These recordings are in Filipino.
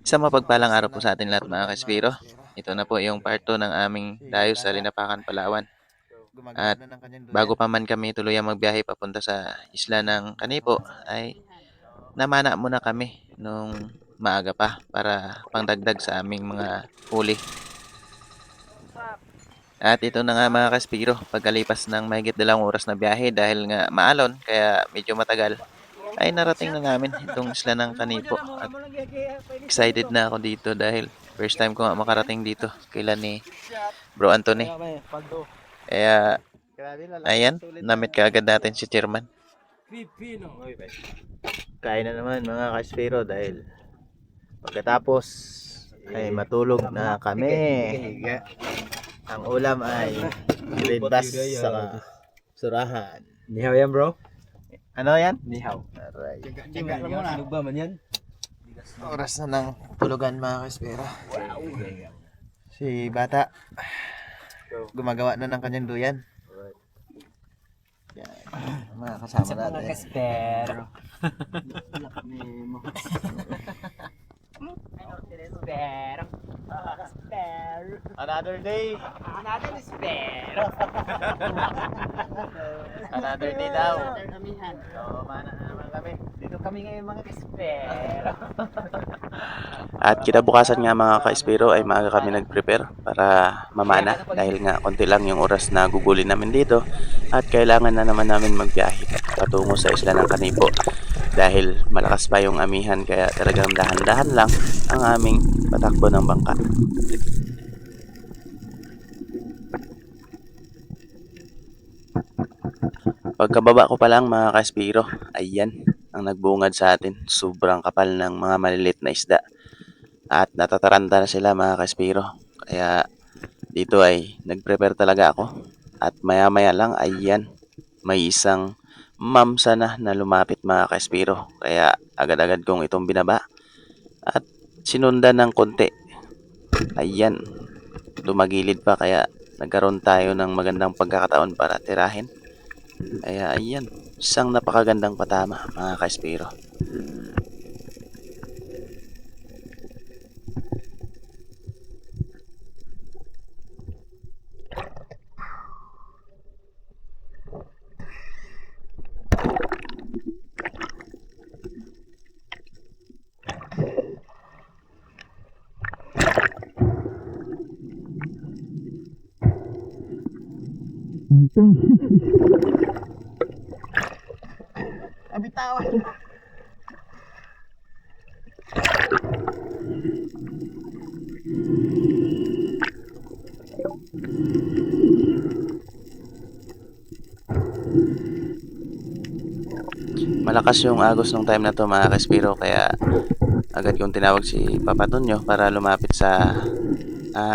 Isang mapagpalang araw po sa atin lahat mga kaspiro. Ito na po yung part 2 ng aming dayo sa Linapakan, Palawan. At bago pa man kami tuluyang magbiyahe papunta sa isla ng Kanipo, ay namana muna kami nung maaga pa para pangdagdag sa aming mga huli. At ito na nga mga kaspiro, pagkalipas ng mahigit 2 oras na biyahe dahil nga maalon kaya medyo matagal, ay narating na namin itong isla ng Kanipo. At excited na ako dito dahil first time ko nga makarating dito kailan ni Bro Anthony. Kaya ayan, namit kaagad natin si Chairman. Kain na naman mga kaspiro dahil pagkatapos ay matulog na kami. Ang ulam ay red bass sa surahan. Nihaw yan, bro. Ano yan? Nihaw. Aray. Tiga lang muna. Ano ba man yan? Oras na ng tulugan mga kaspiro. Si Bata gumagawa na ng kanyang duyan. Yan. Mga kasama natin. Kasper. Another day. Another day daw. So, mana na naman kami. Dito kami ngayon mga kasper. At kinabukasan nga mga ka-espiro ay maaga kami nag-prepare para mamana dahil nga konti lang yung oras na gugulin namin dito at kailangan na naman namin magbiyahe patungo sa isla ng Kanipo dahil malakas pa yung amihan kaya talagang dahan-dahan lang ang aming patakbo ng bangka. Pagkababa ko pa lang mga ka-espiro, ayan ang nagbungad sa atin. Sobrang kapal ng mga maliliit na isda. At natataranta na sila mga kaspiro. Kaya dito ay nag-prepare talaga ako. At maya maya lang ay yan. May isang mamsa na lumapit mga kaspiro. Kaya agad-agad kong itong binaba. At sinundan ng konti. Ayan. Dumagilid pa kaya nagkaroon tayo ng magandang pagkakataon para tirahin. Kaya ayan. Isang napakagandang patama mga kaspiro. Abitawan. Malakas yung agos nung time na to mga kaspiro kaya agad kong tinawag si Papa Tonyo para lumapit sa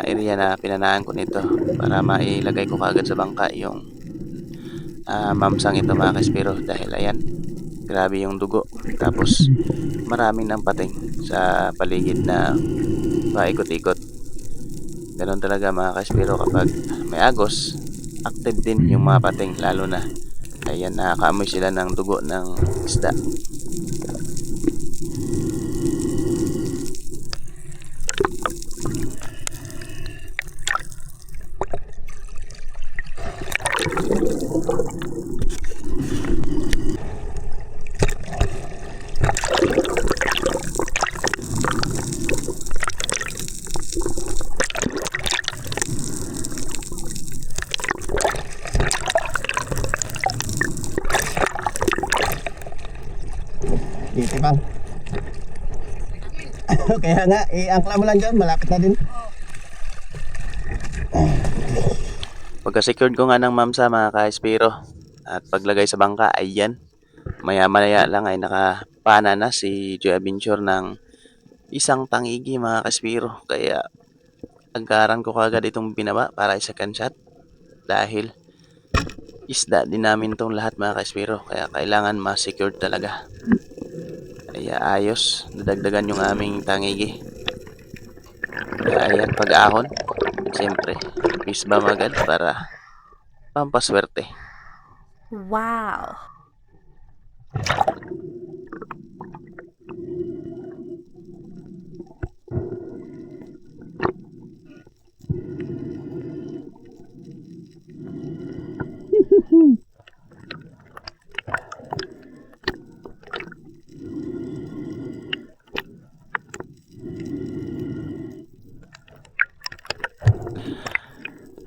area na pinanaan ko nito para mailagay ko kaagad sa bangka yung mamsang ito mga kaspiro dahil ayan grabe yung dugo tapos maraming nang pating sa paligid na paikot-ikot. Ganun talaga mga kaspiro kapag may agos active din yung mga pating lalo na ayan nakakaamoy sila ng dugo ng isda. Titibang. Kaya nga, i-angkla mo lang dyan, malapit na din. Pagka-secured ko nga ng mamsa mga ka-espiro at paglagay sa bangka, ayan, maya-maya lang ay nakapana na si Joy Adventure ng isang tangigi mga ka-espiro. Kaya agaran ko kagad itong binaba para i-second shot dahil isda din namin tong lahat mga ka-espiro. Kaya kailangan ma-secured talaga. Kaya ayos, nadagdagan yung aming tangigi. Kaya ayan, pag-ahon, siyempre, fish bomb agad para pampaswerte. Wow.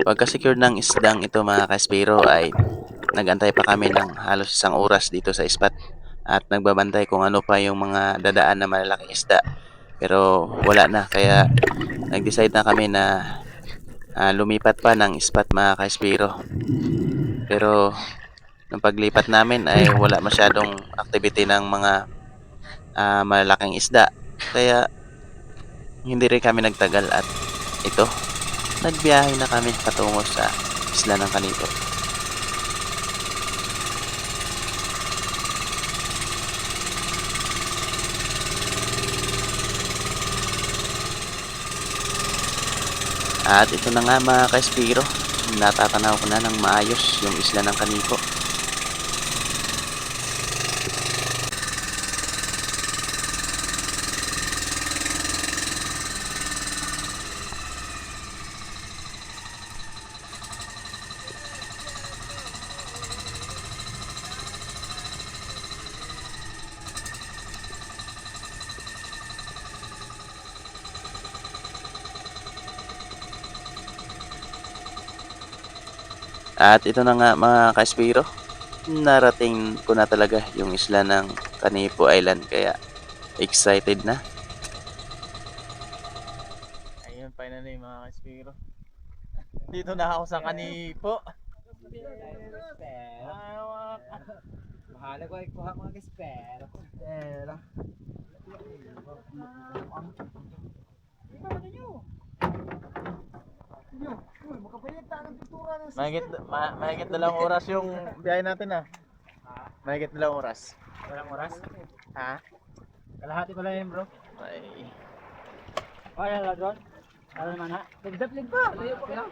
Pagka-secure ng isdang ito mga kaspiro ay nagantay pa kami ng halos 1 oras dito sa spot at nagbabantay kung ano pa yung mga dadaan na malalaking isda. Pero wala na kaya nag-decide na kami na lumipat pa ng spot mga kaspiro. Pero nung paglipat namin ay wala masyadong activity ng mga malalaking isda. Kaya hindi rin kami nagtagal at ito, nagbiyahe na kami patungo sa isla ng Kanipo. At ito na nga mga kaspiro, natatanaw ko na ng maayos yung isla ng Kanipo. At ito na nga mga kaspiro, narating ko na talaga yung isla ng Kanipo Island kaya excited na. Ayun, finally mga kaspiro. Dito na ako sa Kanipo. Bahala ko ay kuha mga kaspero. Pero. Mahigit 2 oras yung biyahe natin ah. Mahigit 2 oras. Walang oras? Ha? Kalahati ko lang yun bro. Ay. Kaya lang doon. Ano naman ha? Dagdag pa. Layo pa lang.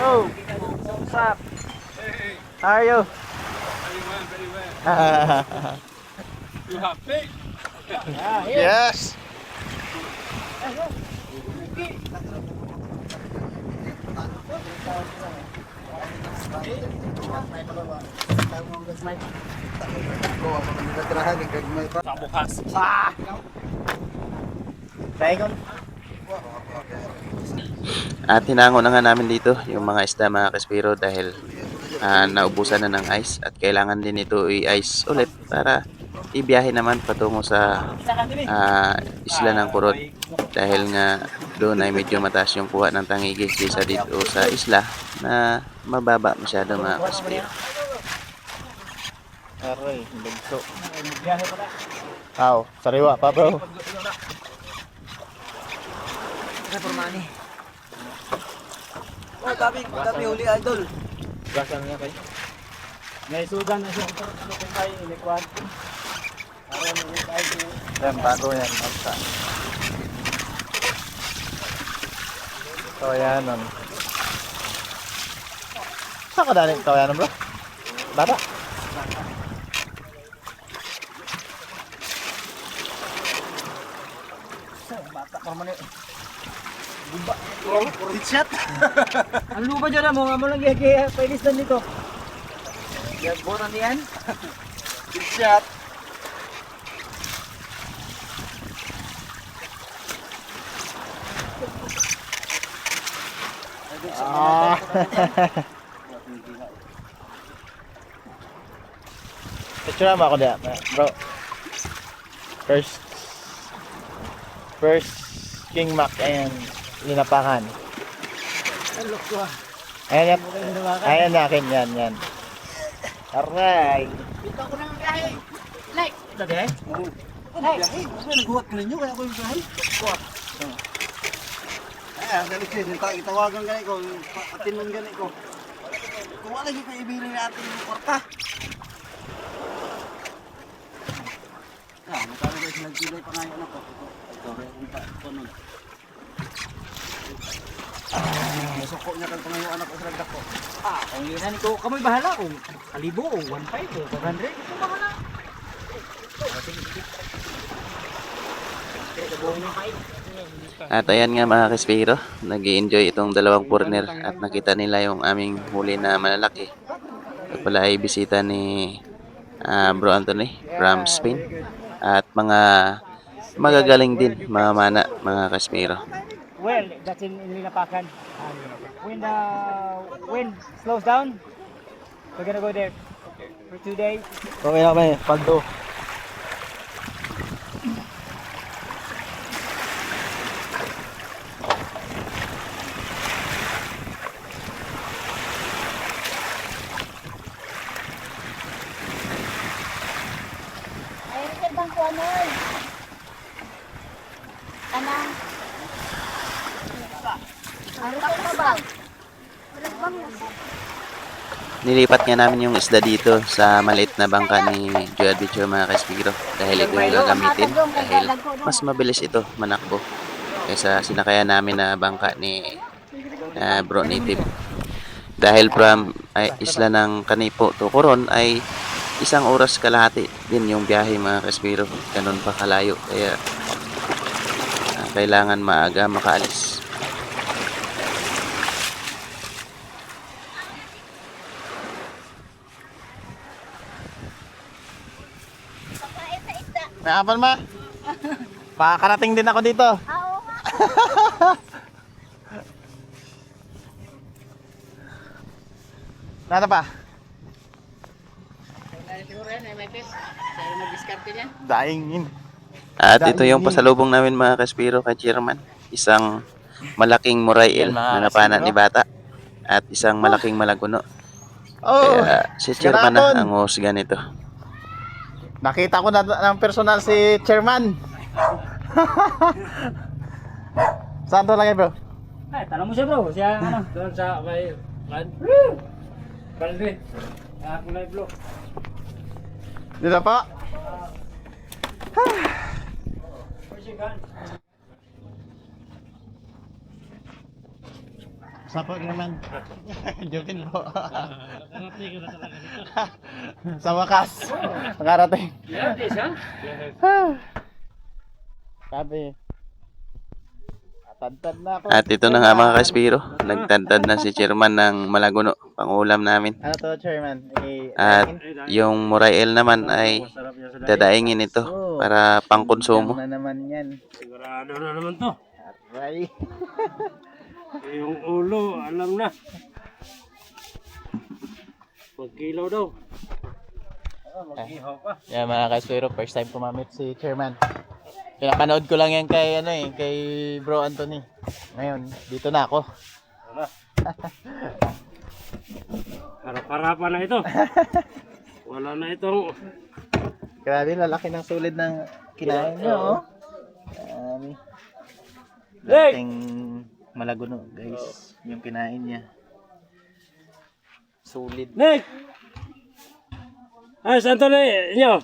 Oh! What's up? How are you? Very well, very well. Ah, You have faith. yes! Sa bukas. At hinango na nga namin dito yung mga isda mga kaspiro dahil naubusan na ng ice at kailangan din ito i-ice ulit para ibiyahe naman patungo sa isla ng Kurot dahil nga doon ay medyo mataas yung kuha ng tangigi kaysa dito sa isla na mababa masyado mga kaspiro. Aray, bugso. Aw, sariwa pa bro. Dami uli idol. Gasan nga kayo. May sudan na siya. Ano kung tayo ilikwan? Para mo tayo. Yan, bago yan. Basta. Kawayanan. Saan ka daling kawayanan bro? Bata? Shot. Ang lupa dyan mo nga mo lang kaya pwede stand dito. Yan boran yan. Shot. Ah. Picture mo ako diyan, bro. First King Mac and linapakan. Ayan yan. Ayan nakin yan, yan. Aray. Dito ko nang biyahe. Like. Dati eh? Biyahe. Naghuwat ko ninyo kaya ako yung biyahe. Kuwat. Ay, dali siya. Itawagan ganit ko. Patinon ganit ko. Kung wala yung kaibili natin yung kwarta. Magkano guys, nagpilay pa ngayon ako. Ito rin ito nun. Suko niya kang pangayon anak ko sa lagdak ko. Ang linan ko, kamoy bahala kung 1,000 o 1,500 o 500. Ito bahala. At ayan nga mga kaspiro, nag-i-enjoy itong dalawang foreigner at nakita nila yung aming huli na malalaki. Ito pala ay bisita ni Bro Anthony from Spain at mga magagaling din mga mana mga kaspiro. Well, that's in Linapakan. When the wind slows down, we're gonna go there for 2 days. Okay na kami, pagdo. Ay, bang ko ano? Anang? Ano ka ba? Nilipat nga namin yung isda dito sa maliit na bangka ni Joe Adventure mga kaspiro dahil ito yung gagamitin dahil mas mabilis ito manakbo kaysa sinakayan namin na bangka ni Bro Native. Dahil from isla ng Kanipo to Coron ay 1 oras kalahati din yung biyahe mga kaspiro, ganun pa kalayo kaya kailangan maaga makaalis. May apal ma? Pakarating din ako dito. Oo nga. Nata pa? Daingin. At ito yung pasalubong namin mga kaspiro kay Chairman. Isang malaking moray Yan, mga na napanan kaspiro. ni Bata at isang malaking malaguno. Oh, Kaya si Chairman na Garaton. ang husga nito. Nakita ko na ng personal si Chairman. Saan to lagi bro? Ay, tanong mo siya bro. Siya ano? Doon sa may Baldwin. Kulay blue. Dito po. Sapa naman. Jokin po. Sa wakas. Nakarating. Sabi. Tantad na ako. At ito na nga mga kaspiro. Nagtantad na si Chairman ng malaguno. Pangulam namin. Ano to, Chairman? At yung moray naman ay dadaingin ito para pangkonsumo. na naman yan. Sigurado na naman to. Aray. Yung ulo, alam na. Magkilaw daw. Mag-ihaw pa. Yeah, mga kaspiro, first time ko mamit si Chairman. Pinapanood ko lang yan kay kay Bro Anthony. Ngayon, dito na ako. Harap-harapan na ito. Wala na itong... Grabe, lalaki ng sulid ng kinain niyo, oh. Grabe. Hey! Dating malaguno, guys. Yung kinain niya. Sulit. Nick! Ay, saan to na inyo?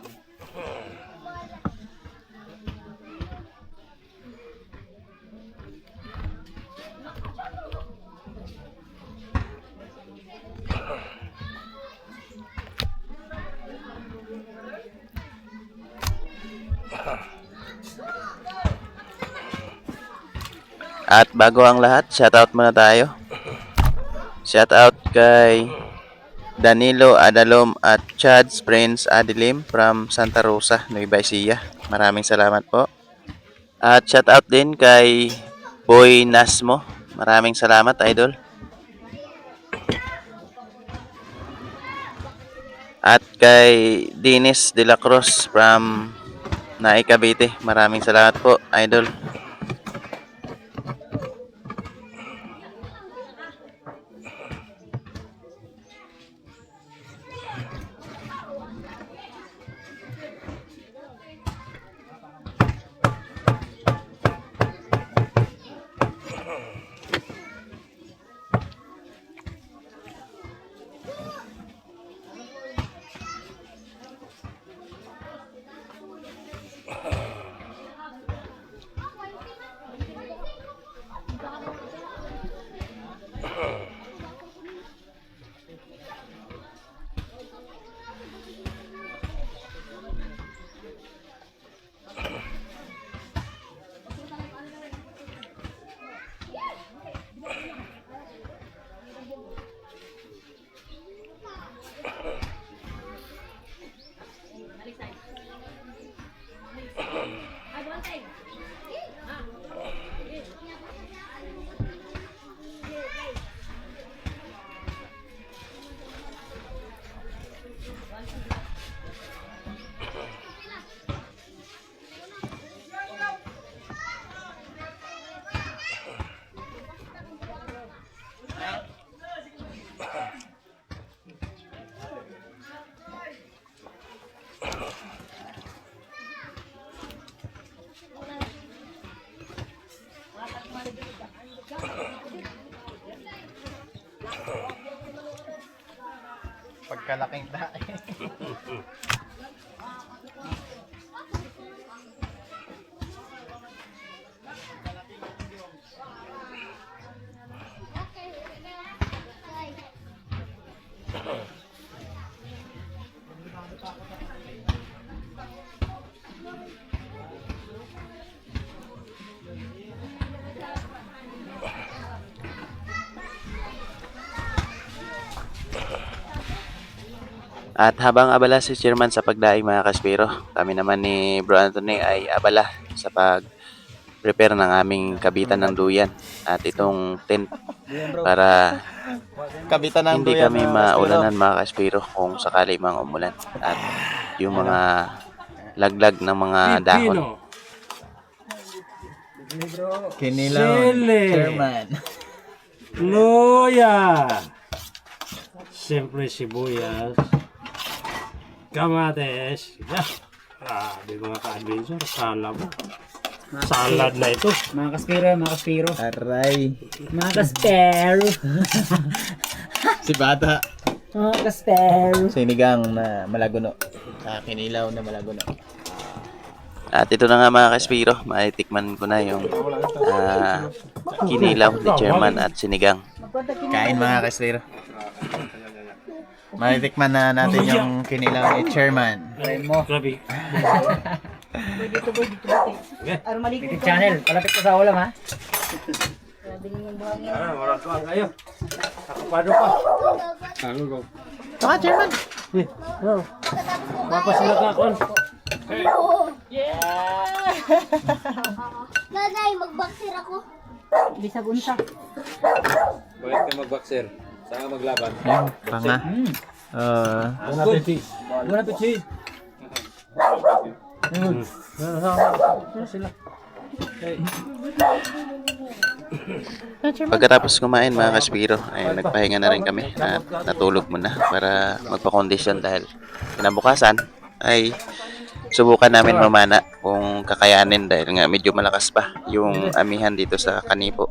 At bago ang lahat, shoutout muna tayo. Shoutout kay Danilo Adalom at Chad's Prince Adilim from Santa Rosa, Nueva Ecija. Maraming salamat po. At shoutout din kay Boy Nasmo. Maraming salamat, idol. At kay Dennis De La Cruz from Naik Cavite. Maraming salamat po, idol. Kalaking tae. At habang abala si Chairman sa pagdaing mga kaspiro, kami naman ni Bro Anthony ay abala sa pag-prepare ng aming kabitan ng duyan at itong tent para Kabitan ng hindi duyan, kami mga kaspiro. maulanan mga kaspiro kung sakali mang umulan at yung mga laglag ng mga dahon. Kinilaw. Sili. Chairman. Luya. Siyempre sibuyas. Kamates. Yeah. Di mga ka-adventure. Salad. Salad na ito. Mga kaspiro. Aray. Mga kaspero. Si Bata. Mga kaspero. Sinigang na malaguno. Kinilaw na malaguno. At ito na nga mga kaspiro, maitikman ko na yung kinilaw ni Chairman at sinigang. Kain mga kaspiro. Malitikman na natin yung kinilaw ni Chairman. Grabe. YouTube channel. Palapit ko sa ulam ha. Wala tuwang kayo. Nakapado pa. Ano ko? Saka Chairman. Mapa sila kakon. Nanay, mag-boxer ako. Bisag unsa. Bakit ka mag-boxer? Saan ka maglaban? Yan, panga. Bon appetit. Bon appetit. Sila. Pagkatapos kumain mga kaspiro, ay nagpahinga na rin kami at natulog muna para magpa-condition dahil kinabukasan ay subukan namin mamana kung kakayanin dahil nga medyo malakas pa yung amihan dito sa Kanipo.